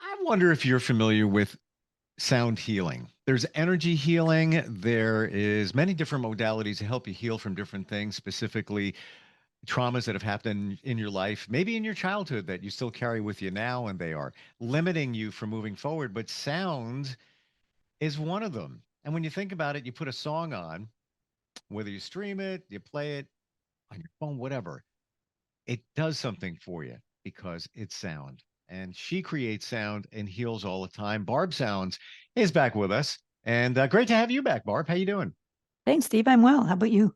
I wonder if you're familiar with sound healing. There's energy healing. There is many different modalities to help you heal from different things, specifically traumas that have happened in your life, maybe in your childhood that you still carry with you now, and they are limiting you from moving forward. But sound is one of them. And when you think about it, you put a song on, whether you stream it, you play it on your phone, whatever, it does something for you because it's sound. And she creates sound and heals all the time. Barb Sounds is back with us, and great to have you back, Barb. How you doing? Thanks, Steve. I'm well. How about you?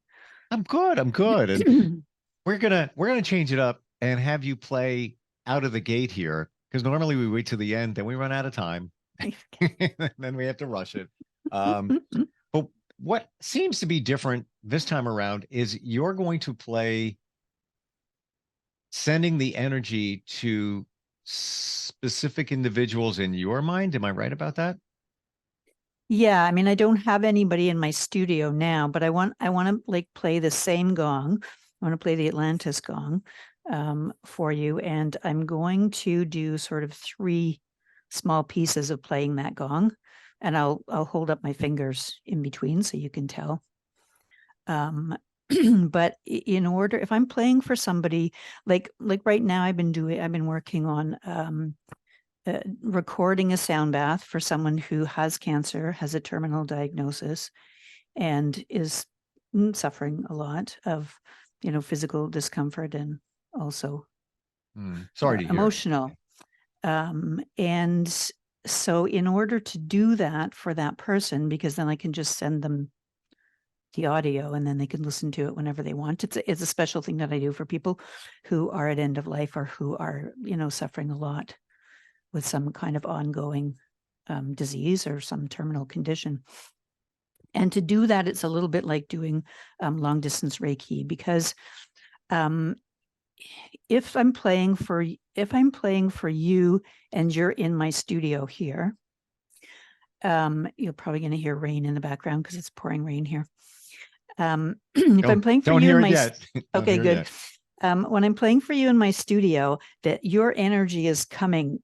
I'm good. I'm good. And we're gonna change it up and have you play out of the gate here because normally we wait to the end, then we run out of time, then we have to rush it. Um, but what seems to be different this time around is you're going to play sending the energy to specific individuals in your mind. Am I right about that? Yeah, I mean, I don't have anybody in my studio now, but I want to like play the same gong. I want to play the Atlantis gong for you, and I'm going to do sort of three small pieces of playing that gong, and I'll hold up my fingers in between so you can tell. But in order, if I'm playing for somebody, like right now, I've been working on recording a sound bath for someone who has cancer, has a terminal diagnosis, and is suffering a lot of, physical discomfort and also Sorry to hear. emotional. And so, in order to do that for that person, because then I can just send them the audio and then they can listen to it whenever they want. It's a special thing that I do for people who are at end of life or who are, suffering a lot with some kind of ongoing disease or some terminal condition. And to do that, it's a little bit like doing long distance Reiki, because um, if I'm playing for you and you're in my studio here, you're probably going to hear rain in the background because it's pouring rain here. If I'm playing for Don't you hear in it my yet. okay, good. When I'm playing for you in my studio, that your energy is coming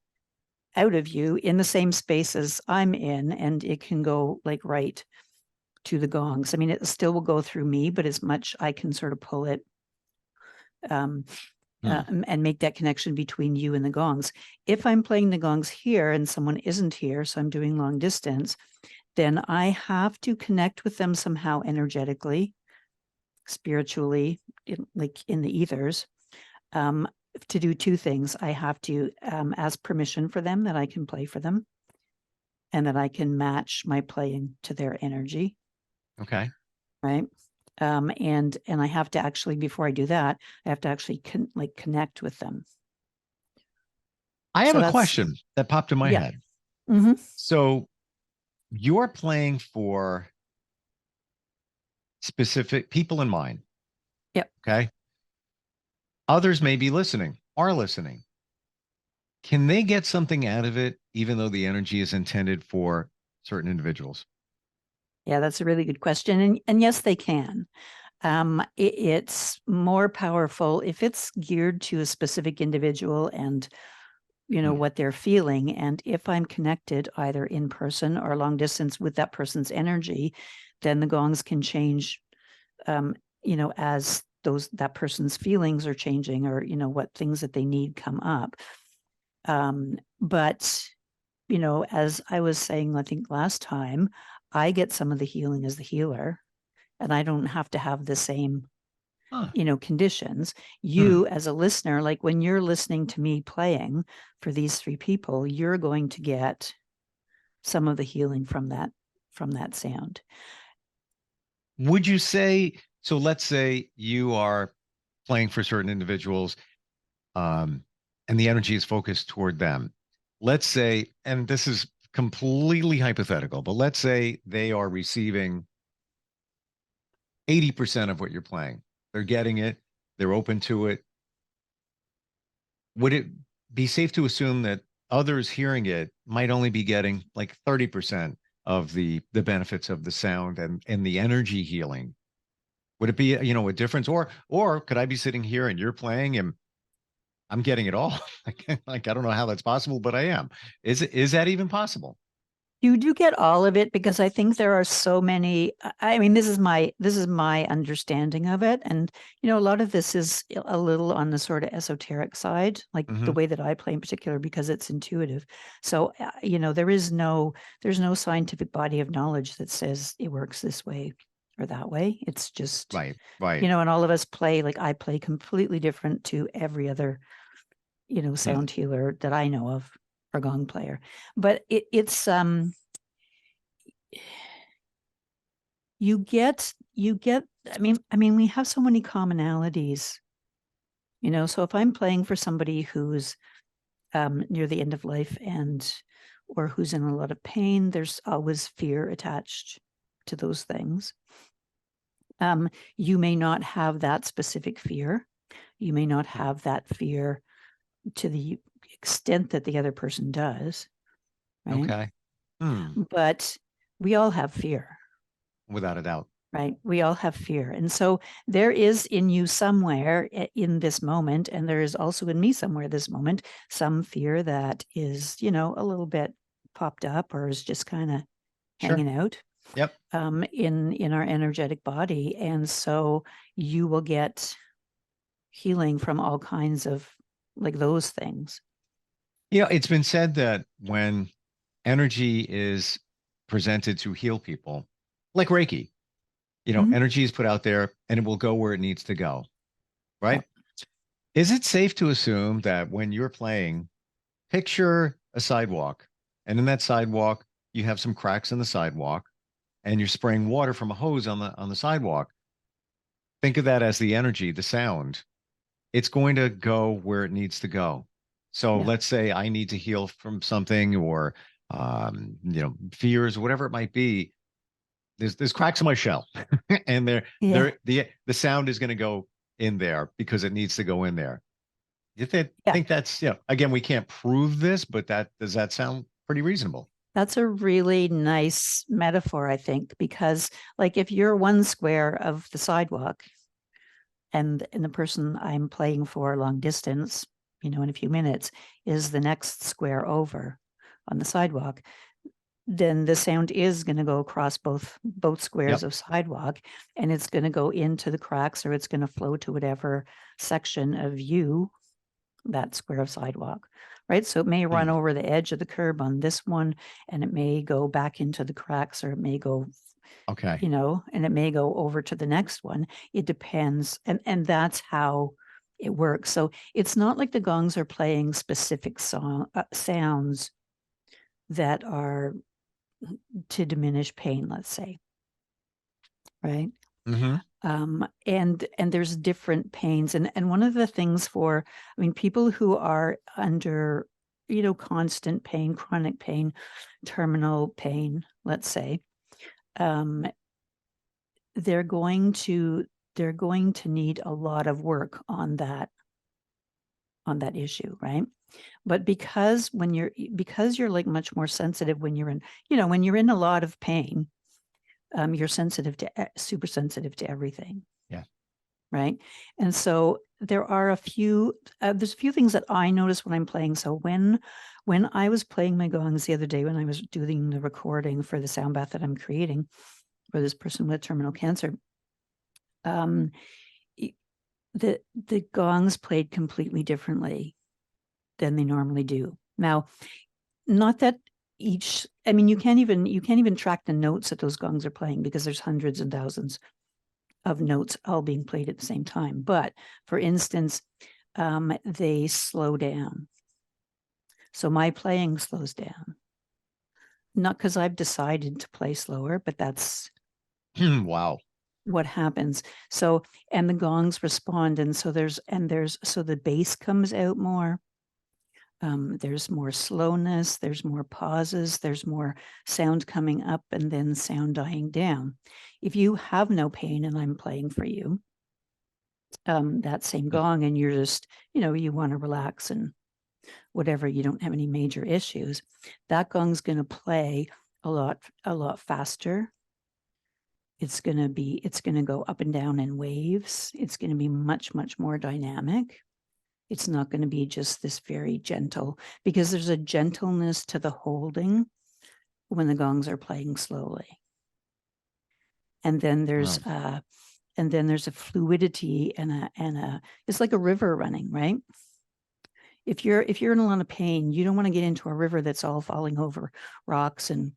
out of you in the same space as I'm in, and it can go like right to the gongs. I mean, it still will go through me, but as much I can sort of pull it and make that connection between you and the gongs. If I'm playing the gongs here and someone isn't here, so I'm doing long distance, then I have to connect with them somehow energetically, spiritually, like in the ethers, to do two things. I have to ask permission for them that I can play for them and that I can match my playing to their energy. Okay. Right. And I have to actually, before I do that, I have to actually connect with them. I have So a that's, question that popped in my yeah. head. Mm-hmm. So you're playing for specific people in mind. Yep. Okay. Others may be listening, are listening. Can they get something out of it, even though the energy is intended for certain individuals? Yeah, that's a really good question. And yes, they can. It's more powerful if it's geared to a specific individual and what they're feeling. And if I'm connected either in person or long distance with that person's energy, then the gongs can change, as that person's feelings are changing, or what things that they need come up. But as I was saying, I think last time, I get some of the healing as the healer, and I don't have to have the same Huh. conditions. Hmm. You as a listener, like when you're listening to me playing for these three people, you're going to get some of the healing from that sound. Would you say so? Let's say you are playing for certain individuals, um, and the energy is focused toward them. Let's say, and this is completely hypothetical, but let's say they are receiving 80% of what you're playing. They're getting it, they're open to it. Would it be safe to assume that others hearing it might only be getting like 30% of the benefits of the sound and the energy healing? Would it be, a difference? Or could I be sitting here and you're playing and I'm getting it all. Like, I don't know how that's possible, but I am. Is that even possible? You do get all of it because I think there are so many. I mean, this is my understanding of it, and a lot of this is a little on the sort of esoteric side, like the Hmm. way that I play in particular, because it's intuitive. So there's no scientific body of knowledge that says it works this way or that way. It's just Right, right. and all of us play, like I play completely different to every other Hmm. sound healer that I know of or gong player. But it's you get I mean we have so many commonalities, so if I'm playing for somebody who's near the end of life or who's in a lot of pain, there's always fear attached to those things. You may not have that specific fear. You may not Hmm. have that fear to the extent that the other person does, right? Okay. Hmm. But we all have fear, Without a doubt. right? We all have fear. And so there is in you somewhere in this moment, and there is also in me somewhere this moment, some fear that is, a little bit popped up or is just kind of Sure. hanging out Yep. in our energetic body. And so you will get healing from all kinds of like those things. It's been said that when energy is presented to heal people, like Reiki, Mhm. energy is put out there and it will go where it needs to go, Yeah. right? Is it safe to assume that when you're playing, picture a sidewalk, and in that sidewalk, you have some cracks in the sidewalk, and you're spraying water from a hose on the sidewalk? Think of that as the energy, the sound. It's going to go where it needs to go. So Yeah. let's say I need to heal from something or fears, whatever it might be. There's cracks in my shell, and Yeah. the sound is going to go in there because it needs to go in there. You Yeah. think that's again, we can't prove this, but does that sound pretty reasonable? That's a really nice metaphor, I think, because like if you're one square of the sidewalk and the person I'm playing for long distance, in a few minutes is the next square over on the sidewalk, then the sound is going to go across both squares Yep. of sidewalk, and it's going to go into the cracks, or it's going to flow to whatever section of that square of sidewalk, right? So it may run Hmm. over the edge of the curb on this one, and it may go back into the cracks, or it may go, Okay. and it may go over to the next one. It depends. And that's how it works. So it's not like the gongs are playing specific sounds that are to diminish pain, let's say, right? Hmm. And there's different pains. And one of the things people who are under, constant pain, chronic pain, terminal pain, let's say, um, they're going to need a lot of work on that issue, right? But because you're like much more sensitive when you're in a lot of pain, you're super sensitive to everything, Yeah. right? And so there's a few things that I notice when I'm playing. So when I was playing my gongs the other day, when I was doing the recording for the sound bath that I'm creating for this person with terminal cancer, um, the gongs played completely differently than they normally do. Now, not that you can't even track the notes that those gongs are playing because there's hundreds and thousands of notes all being played at the same time. But for instance, they slow down. So my playing slows down. Not because I've decided to play slower, but that's Wow. what happens. So, and the gongs respond. And so so the bass comes out more. There's more slowness, there's more pauses, there's more sound coming up and then sound dying down. If you have no pain and I'm playing for you, that same gong, and you're just, you want to relax and whatever, you don't have any major issues, that gong's going to play a lot faster. It's going to go up and down in waves. It's going to be much, much more dynamic. It's not going to be just this very gentle, because there's a gentleness to the holding when the gongs are playing slowly. And then there's Wow. a fluidity and it's like a river running, right? If you're in a lot of pain, you don't want to get into a river that's all falling over rocks and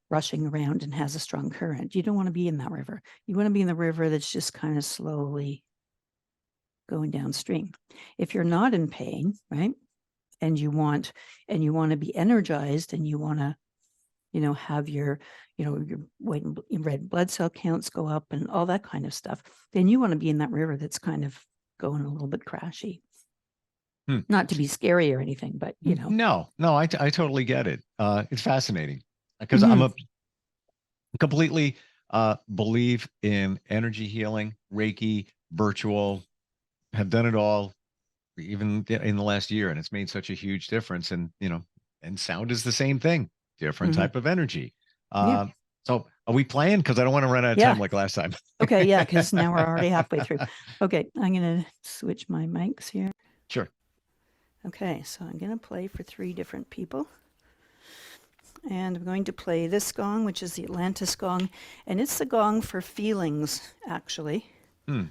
rushing around and has a strong current. You don't want to be in that river. You want to be in the river that's just kind of slowly going downstream. If you're not in pain, right, and you want to be energized, and you want to, have your, your white and red blood cell counts go up and all that kind of stuff, then you want to be in that river that's kind of going a little bit crashy. Hmm. Not to be scary or anything, but No, no, I totally get it. It's fascinating because I'm Mhm. a completely believe in energy healing, Reiki, virtual, have done it all, even in the last year, and it's made such a huge difference. And and sound is the same thing, different Mhm. type of energy. Yeah. So are we playing? Because I don't want to run out of Yeah. time like last time. Okay. Yeah. Because now we're already halfway through. Okay. I'm going to switch my mics here. Sure. Okay. So I'm going to play for 3 different people. And I'm going to play this gong, which is the Atlantis gong. And it's the gong for feelings, actually. Hmm.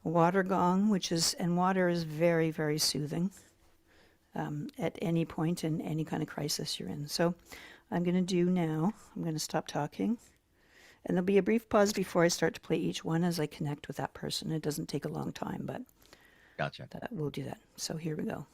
A water gong, and water is very, very soothing at any point in any kind of crisis you're in. So I'm going to stop talking. And there'll be a brief pause before I start to play each one as I connect with that person. It doesn't take a long time, but Gotcha. we'll do that. So here we go.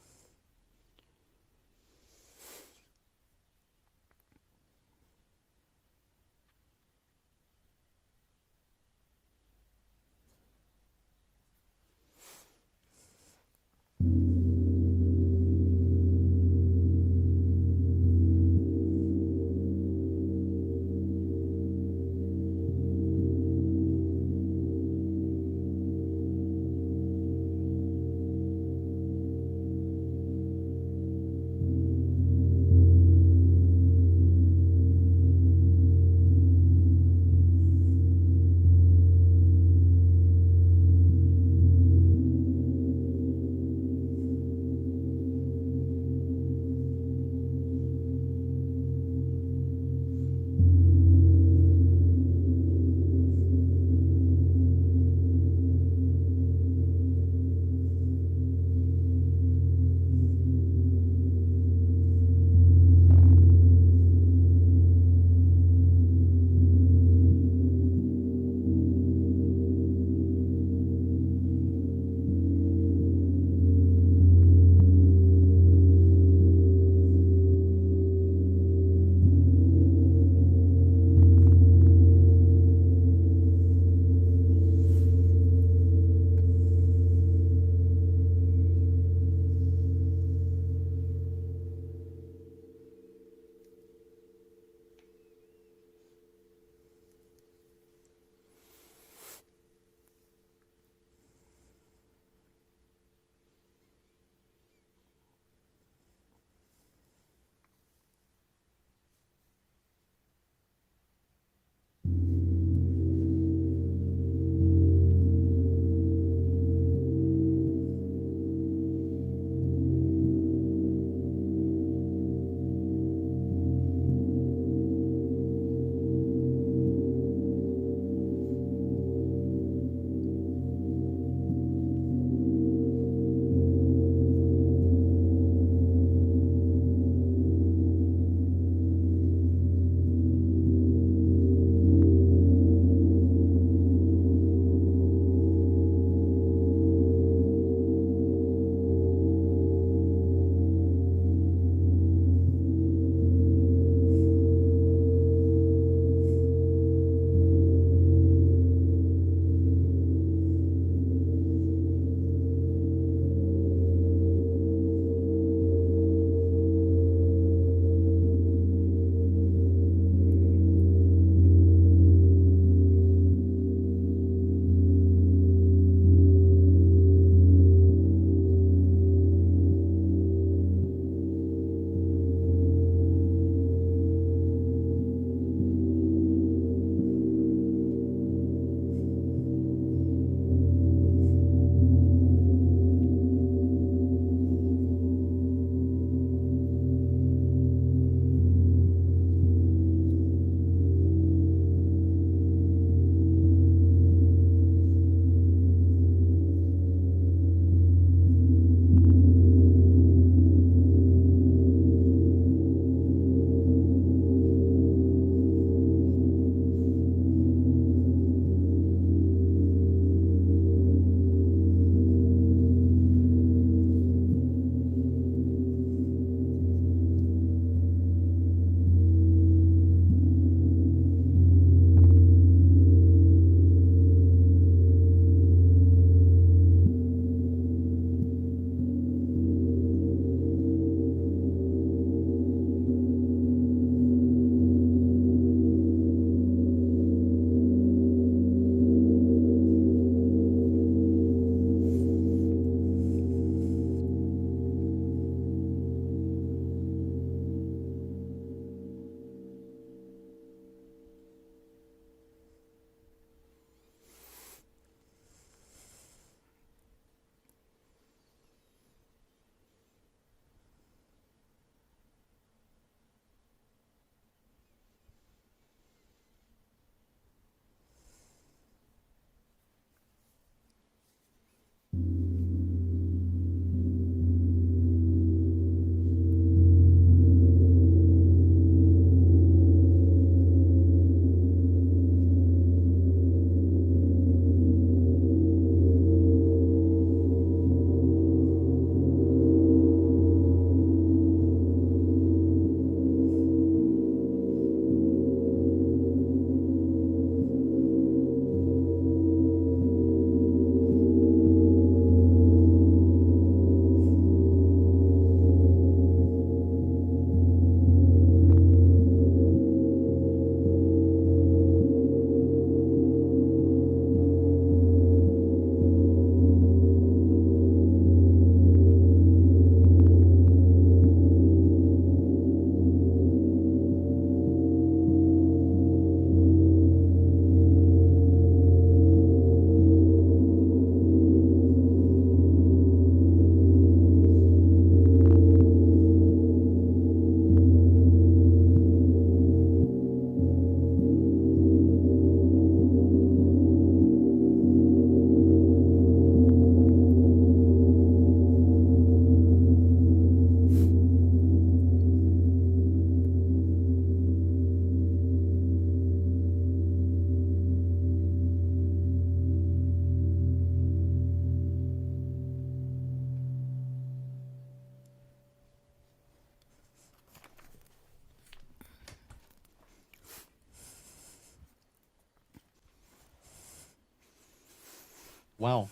Wow.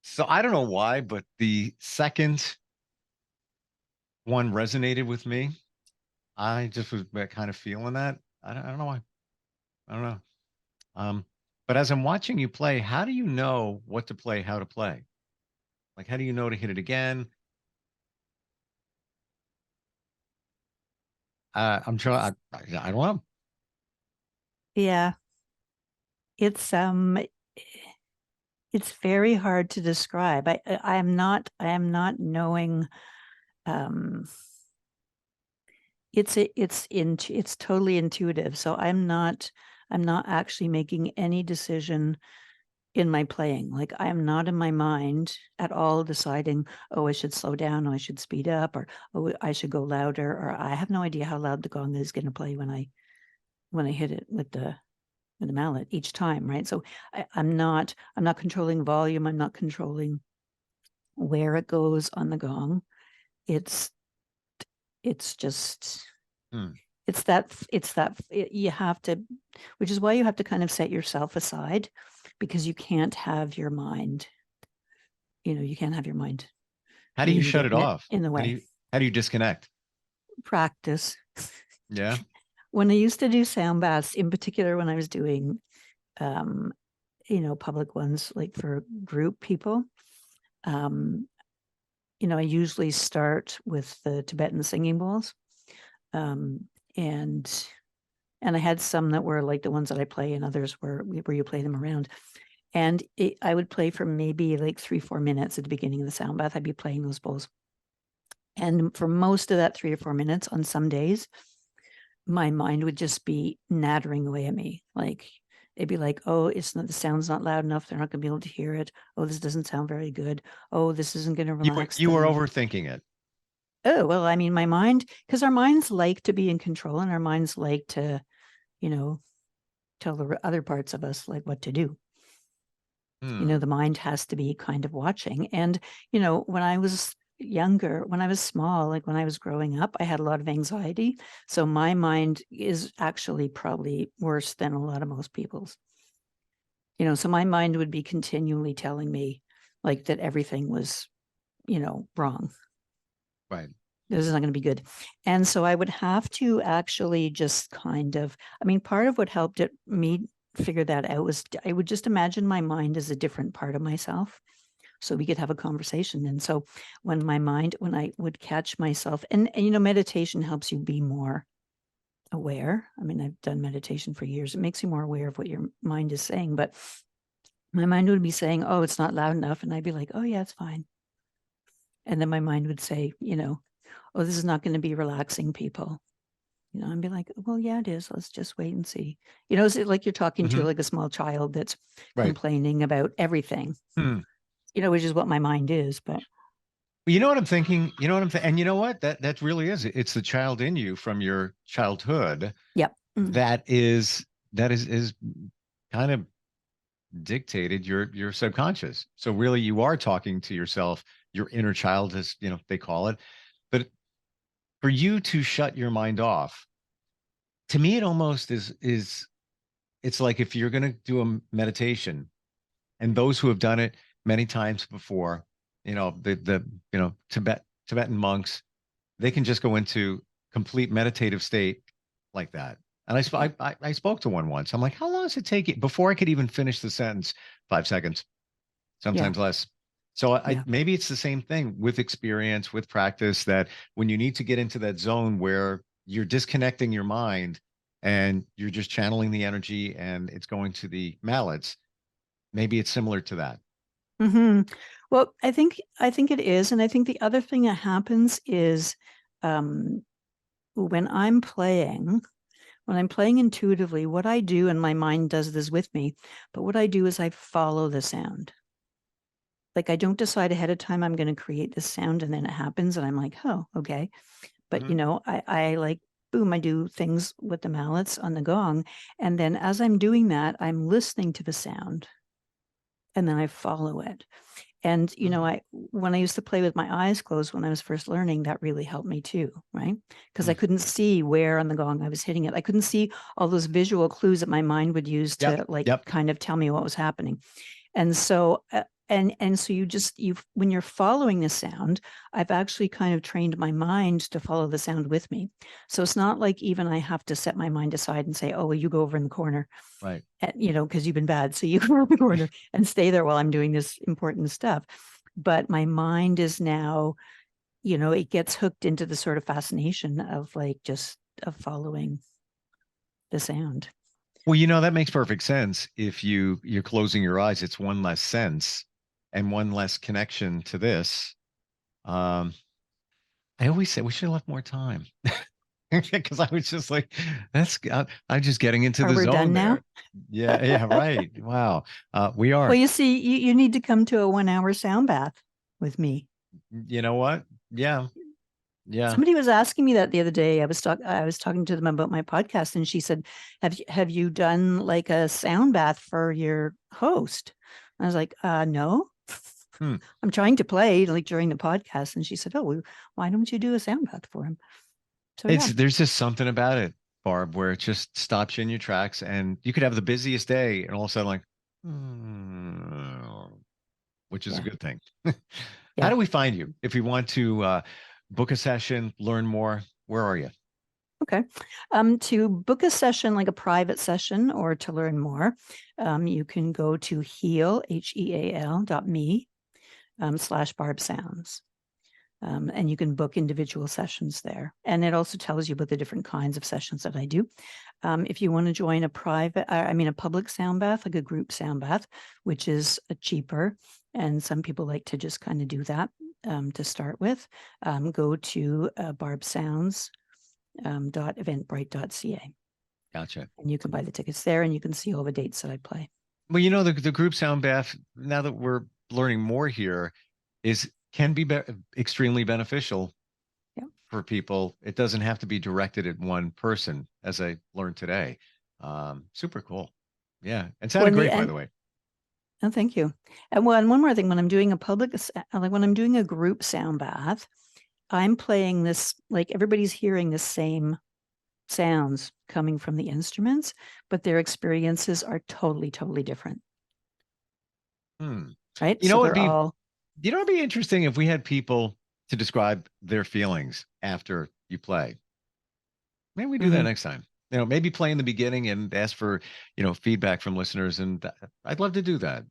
So I don't know why, but the second one resonated with me. I just was kind of feeling that. I don't know why. I don't know. Um, but as I'm watching you play, how do you know what to play, how to play? Like, how do you know to hit it again? I'm trying. I don't know. Yeah, it's it's very hard to describe. I am not knowing. Um, it's totally intuitive. So I'm not actually making any decision in my playing. Like I am not in my mind at all deciding, oh, I should slow down, or I should speed up, or oh, I should go louder, or I have no idea how loud the gong is going to play when I hit it with the mallet each time, right? So I'm not controlling volume. I'm not controlling where it goes on the gong. It's it's just Hmm. you have to, which is why you have to kind of set yourself aside, because you can't have your mind, you can't have your mind How do you being shut it off? in the How do way. you how do you disconnect? Practice. Yeah. When I used to do sound baths, in particular when I was doing um, public ones like for group people, um, I usually start with the Tibetan singing bowls. Um, and I had some that were like the ones that I play, and others were where you play them around. And I would play for maybe like 3-4 minutes at the beginning of the sound bath. I'd be playing those bowls. And for most of that 3 or 4 minutes on some days, my mind would just be nattering away at me. Like it'd be like, oh, the sound's not loud enough. They're not going to be able to hear it. Oh, this doesn't sound very good. Oh, this isn't going to relax You were them. overthinking it. Oh, well, I mean, my mind, because our minds like to be in control, and our minds like to, you know, tell the other parts of us like what to do. Hmm. The mind has to be kind of watching. And, when I was younger, when I was small, like when I was growing up, I had a lot of anxiety. So my mind is actually probably worse than a lot of most people's. So my mind would be continually telling me like that everything was, wrong. Right. This is not going to be good. And so I would have to actually just kind of, I mean, part of what helped me figure that out was I would just imagine my mind as a different part of myself, so we could have a conversation. And so when I would catch myself, and meditation helps you be more aware. I mean, I've done meditation for years. It makes you more aware of what your mind is saying, but my mind would be saying, oh, it's not loud enough. And I'd be like, oh yeah, it's fine. And then my mind would say, oh, this is not going to be relaxing people. I'd be like, well, yeah, it is. Let's just wait and see. Is it like you're talking to Hmm. like a small child that's Right. complaining about everything, Hmm. which is what my mind is. But You know what I'm thinking? You know what I'm thinking? And you know what? That really is. It's the child in you from your childhood yep. Mm. that is kind of dictated your subconscious. So really you are talking to yourself, your inner child, as they call it. But for you to shut your mind off, to me it almost is it's like if you're going to do a meditation, and those who have done it many times before, the Tibetan monks, they can just go into complete meditative state like that. And Yeah. I spoke to one once. I'm like, how long does it take you before I could even finish the sentence? 5 seconds, Yeah. sometimes less. So I Yeah. maybe it's the same thing with experience, with practice, that when you need to get into that zone where you're disconnecting your mind and you're just channeling the energy and it's going to the mallets, maybe it's similar to that. Hmm. Well, I think it is, and I think the other thing that happens is um, when I'm playing, intuitively, what I do, and my mind does this with me, but what I do is I follow the sound. Like I don't decide ahead of time I'm going to create this sound, and then it happens, and I'm like, oh, okay. But Mhm. I like boom, I do things with the mallets on the gong, and then as I'm doing that, I'm listening to the sound, and then I follow it. And, you know, Mhm. when I used to play with my eyes closed when I was first learning, that really helped me too, right? Because I Mm. couldn't see where on the gong I was hitting it. I couldn't see all those visual clues that my mind would use Yep. to like Yep. kind of tell me what was happening. And so and so you when you're following the sound, I've actually kind of trained my mind to follow the sound with me. So it's not like even I have to set my mind aside and say, oh, well, you go over in the corner, Right. and, you know, because you've been bad, so you go over in the corner and stay there while I'm doing this important stuff. But my mind is now, you know, it gets hooked into the sort of fascination of like just of following the sound. Well, you know, that makes perfect sense. If you're closing your eyes, it's one less sense and one less connection to this. Um, I always say we should have left more time because I was just like, I'm just getting into Are the we done zone now? there. Yeah, yeah, right. Wow. We Well, are. you see, you need to come to a 1 hour sound bath with me. You know what? Yeah, yeah. Somebody was asking me that the other day. I was talking to them about my podcast, and she said, have you done like a sound bath for your host?" I was like, no. Hmm. I'm trying to play like during the podcast. And she said, "Oh, why don't you do a sound bath for him?" So It's yeah, there's just something about it, Barb, where it just stops you in your tracks, and you could have the busiest day, and all of a sudden, like, "Hmm," which is a yeah, good thing. How yeah. do we find you if we want to book a session, learn more? Where are you? Okay. To book a session, like a private session, or to learn more, you can go to heal.me /Barb Sounds. And you can book individual sessions there. And it also tells you about the different kinds of sessions that I do. If you want to join a a public sound bath, like a group sound bath, which is cheaper, and some people like to just kind of do that to start with, go to barbsounds.eventbrite.ca. Gotcha. And you can buy the tickets there, and you can see all the dates that I play. Well, you know, the group sound bath, now that we're learning more here, is can be extremely beneficial Yeah. for people. It doesn't have to be directed at one person, as I learned today. Super cool. Yeah. And Well, sounded in the great, by end, the way. oh, thank you. And one more thing, when I'm doing a like when I'm doing a group sound bath, I'm playing this, like everybody's hearing the same sounds coming from the instruments, but their experiences are totally, totally different, Hmm. right? You know, So it'd they're be all, it'd be interesting if we had people to describe their feelings after you play. Maybe we do that mhm. next time. You know, maybe play in the beginning and ask for, feedback from listeners. And I'd love to do that.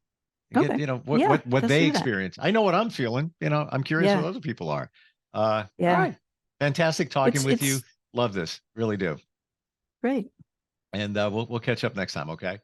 And get, Okay. Yeah, what let's they do that. experience. I know what I'm feeling. I'm curious what Yeah. other people are. All Yeah. right. Fantastic talking with you. It's Love this. Really do. great. And we'll catch up next time. Okay.